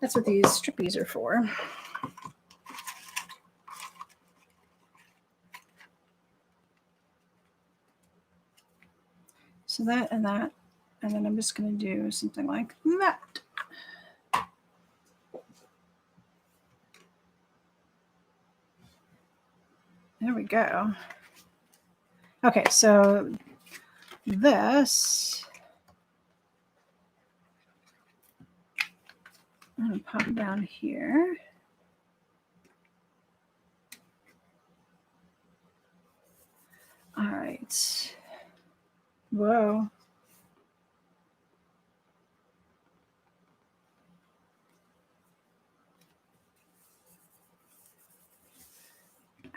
That's what these strippies are for. So that and that. And then I'm just going to do something like that. There we go. Okay, so this, I'm going to pop it down here. All right. Whoa.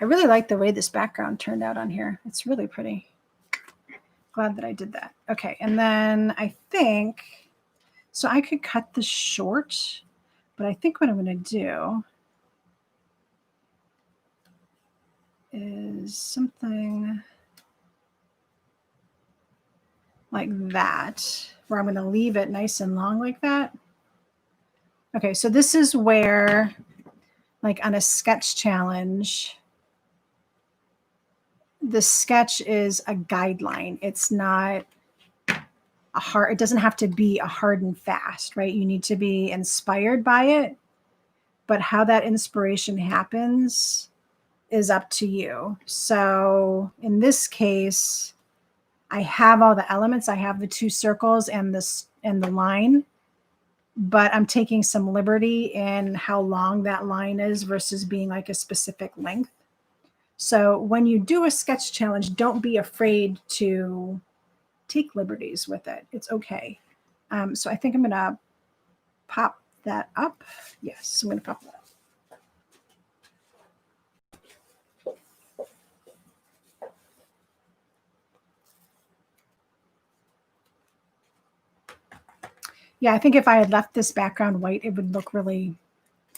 I really like the way this background turned out on here. It's really pretty. Glad that I did that. Okay, and then I think, so I could cut this short, but I think what I'm going to do is something like that, where I'm going to leave it nice and long like that. Okay, so this is where, like on a sketch challenge, the sketch is a guideline. It's not a hard, it doesn't have to be a hard and fast, right? You need to be inspired by it, but how that inspiration happens is up to you. So in this case, I have all the elements. I have the 2 circles and this and the line, but I'm taking some liberty in how long that line is versus being like a specific length. So when you do a sketch challenge, don't be afraid to take liberties with it. It's okay. So I think I'm going to pop that up. Yes, I'm going to pop that up. Yeah, I think if I had left this background white, it would look really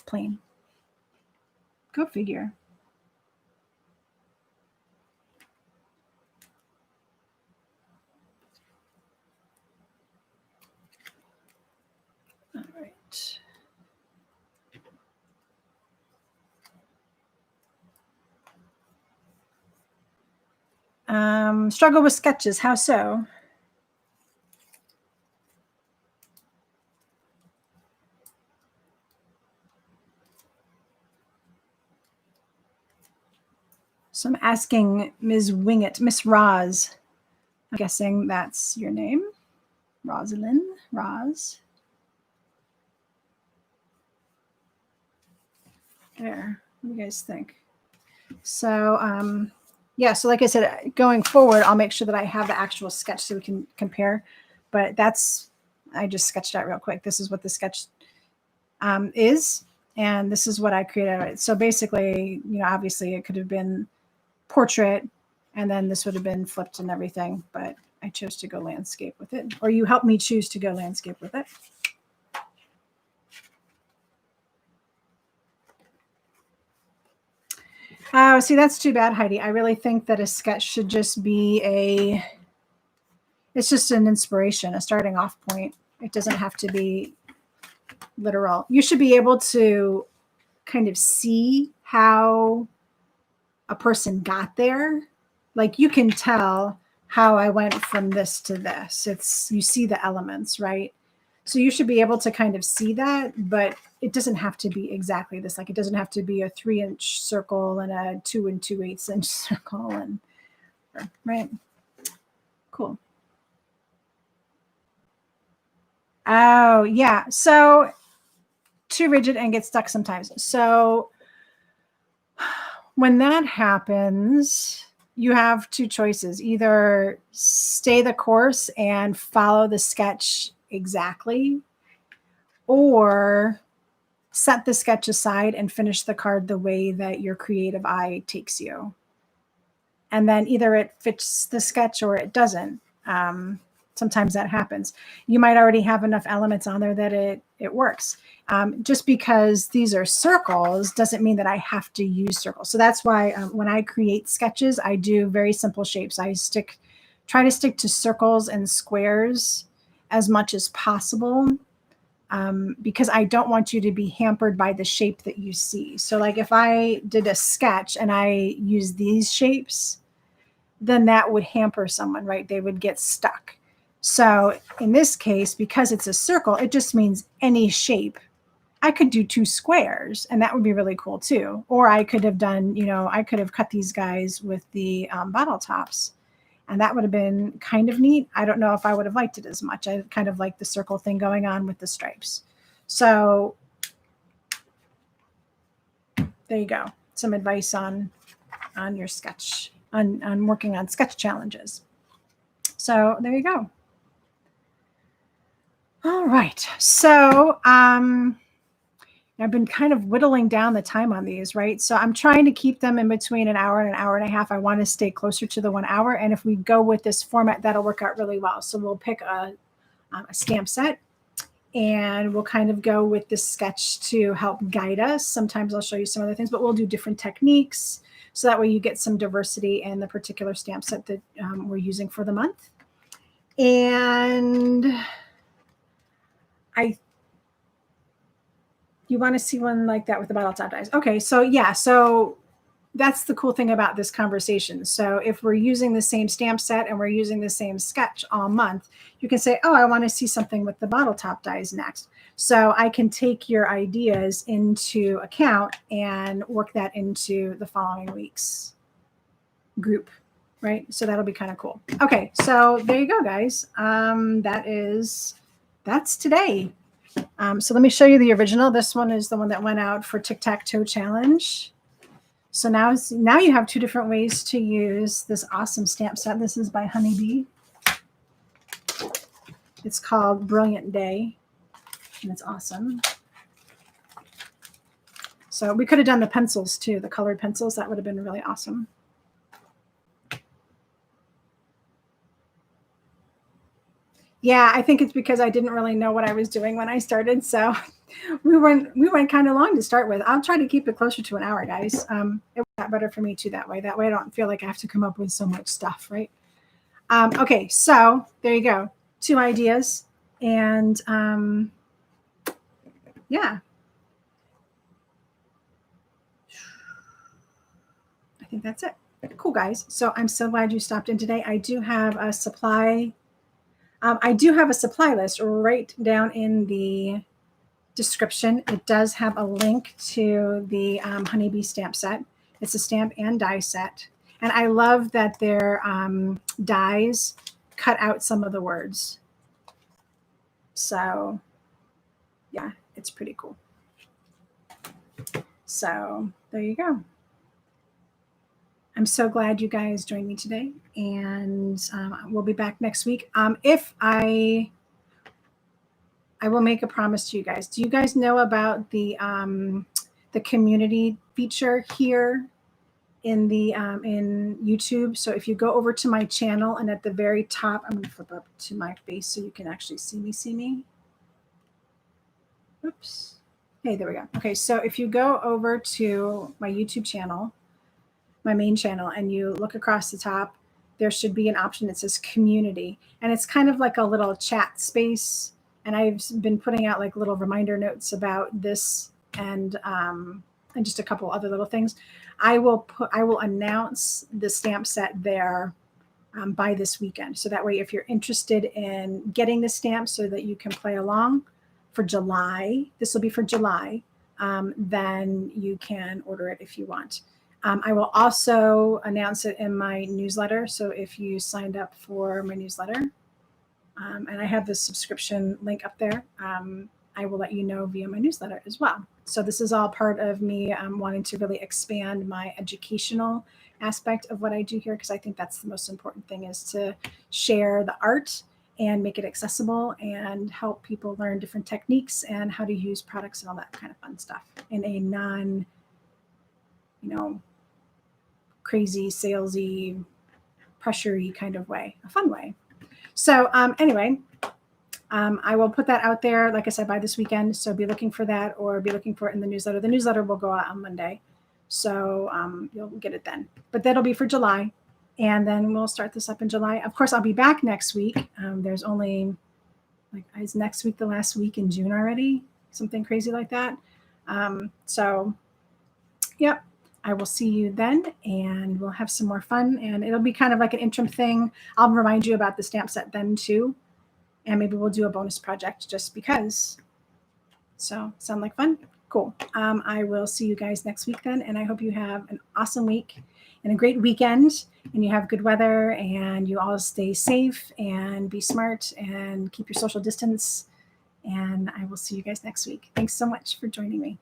plain. Go figure. All right. Struggle with sketches. How so? So I'm asking Ms. Wingett, Miss Roz. I'm guessing that's your name. Rosalind, Roz. There. What do you guys think? So, yeah, so like I said, going forward, I'll make sure that I have the actual sketch so we can compare. But that's, I just sketched out real quick. This is what the sketch is, and this is what I created out of it. So basically, you know, obviously it could have been portrait, and then this would have been flipped and everything, but I chose to go landscape with it, or you helped me choose to go landscape with it. Oh, see, that's too bad, Heidi. I really think that a sketch should just be it's just an inspiration, a starting off point. It doesn't have to be literal. You should be able to kind of see how a person got there. Like you can tell how I went from this to this. You see the elements, right? So you should be able to kind of see that, but it doesn't have to be exactly this. Like it doesn't have to be a 3-inch circle and a 2 2/8 inch circle, and right. Cool. Oh yeah. So too rigid and get stuck sometimes. So when that happens, you have 2 choices. Either stay the course and follow the sketch exactly, or set the sketch aside and finish the card the way that your creative eye takes you. And then either it fits the sketch or it doesn't. Sometimes that happens. You might already have enough elements on there that it works. Just because these are circles doesn't mean that I have to use circles. So that's why when I create sketches, I do very simple shapes. I try to stick to circles and squares as much as possible. because I don't want you to be hampered by the shape that you see. So like if I did a sketch and I use these shapes, then that would hamper someone, right? They would get stuck. So in this case, because it's a circle, it just means any shape. I could do 2 squares and that would be really cool too. Or I could have done, I could have cut these guys with the bottle tops, and that would have been kind of neat. I don't know if I would have liked it as much. I kind of like the circle thing going on with the stripes. So there you go. Some advice on your sketch, on working on sketch challenges. So there you go. All right. So I've been kind of whittling down the time on these, right? So I'm trying to keep them in between an hour and an hour and a half. I want to stay closer to the 1 hour. And if we go with this format, that'll work out really well. So we'll pick a stamp set and we'll kind of go with this sketch to help guide us. Sometimes I'll show you some other things, but we'll do different techniques. So that way you get some diversity in the particular stamp set that we're using for the month. And you want to see one like that with the bottle top dies. Okay, so yeah, so that's the cool thing about this conversation. So if we're using the same stamp set and we're using the same sketch all month, you can say, oh, I want to see something with the bottle top dies next. So I can take your ideas into account and work that into the following week's group, right? So that'll be kind of cool. Okay, so there you go, guys. That's today. So let me show you the original. This one is the one that went out for Tic-Tac-Toe Challenge. So now you have 2 different ways to use this awesome stamp set. This is by Honeybee. It's called Brilliant Day, and it's awesome. So we could have done the pencils too, the colored pencils. That would have been really awesome. Yeah, I think it's because I didn't really know what I was doing when I started. So we went kind of long to start with. I'll try to keep it closer to an hour, guys. It works out better for me too that way. That way I don't feel like I have to come up with so much stuff, right? Okay, so there you go. 2 ideas. And yeah. I think that's it. Cool, guys. So I'm so glad you stopped in today. I do have a supply list right down in the description. It does have a link to the Honeybee stamp set. It's a stamp and die set. And I love that their dies cut out some of the words. So yeah, it's pretty cool. So there you go. I'm so glad you guys joined me today, and we'll be back next week. If I will make a promise to you guys. Do you guys know about the community feature here in the in YouTube? So if you go over to my channel and at the very top, I'm going to flip up to my face so you can actually see me. Oops. Hey, there we go. Okay, so if you go over to my YouTube channel, my main channel, and you look across the top, there should be an option that says community, and it's kind of like a little chat space. And I've been putting out like little reminder notes about this and just a couple other little things. I will announce the stamp set there by this weekend. So that way, if you're interested in getting the stamp so that you can play along for July, this will be for July, then you can order it if you want. I will also announce it in my newsletter. So if you signed up for my newsletter, and I have the subscription link up there, I will let you know via my newsletter as well. So this is all part of me wanting to really expand my educational aspect of what I do here, because I think that's the most important thing, is to share the art and make it accessible and help people learn different techniques and how to use products and all that kind of fun stuff in a non, crazy, salesy, pressury kind of way, a fun way. So anyway, I will put that out there, like I said, by this weekend. So be looking for that, or be looking for it in the newsletter. The newsletter will go out on Monday. So you'll get it then. But that'll be for July. And then we'll start this up in July. Of course, I'll be back next week. There's only, Like, is next week the last week in June already? Something crazy like that. So, yep. I will see you then, and we'll have some more fun. And it'll be kind of like an interim thing. I'll remind you about the stamp set then too. And maybe we'll do a bonus project just because. So, sound like fun? Cool. I will see you guys next week then. And I hope you have an awesome week and a great weekend, and you have good weather, and you all stay safe and be smart and keep your social distance. And I will see you guys next week. Thanks so much for joining me.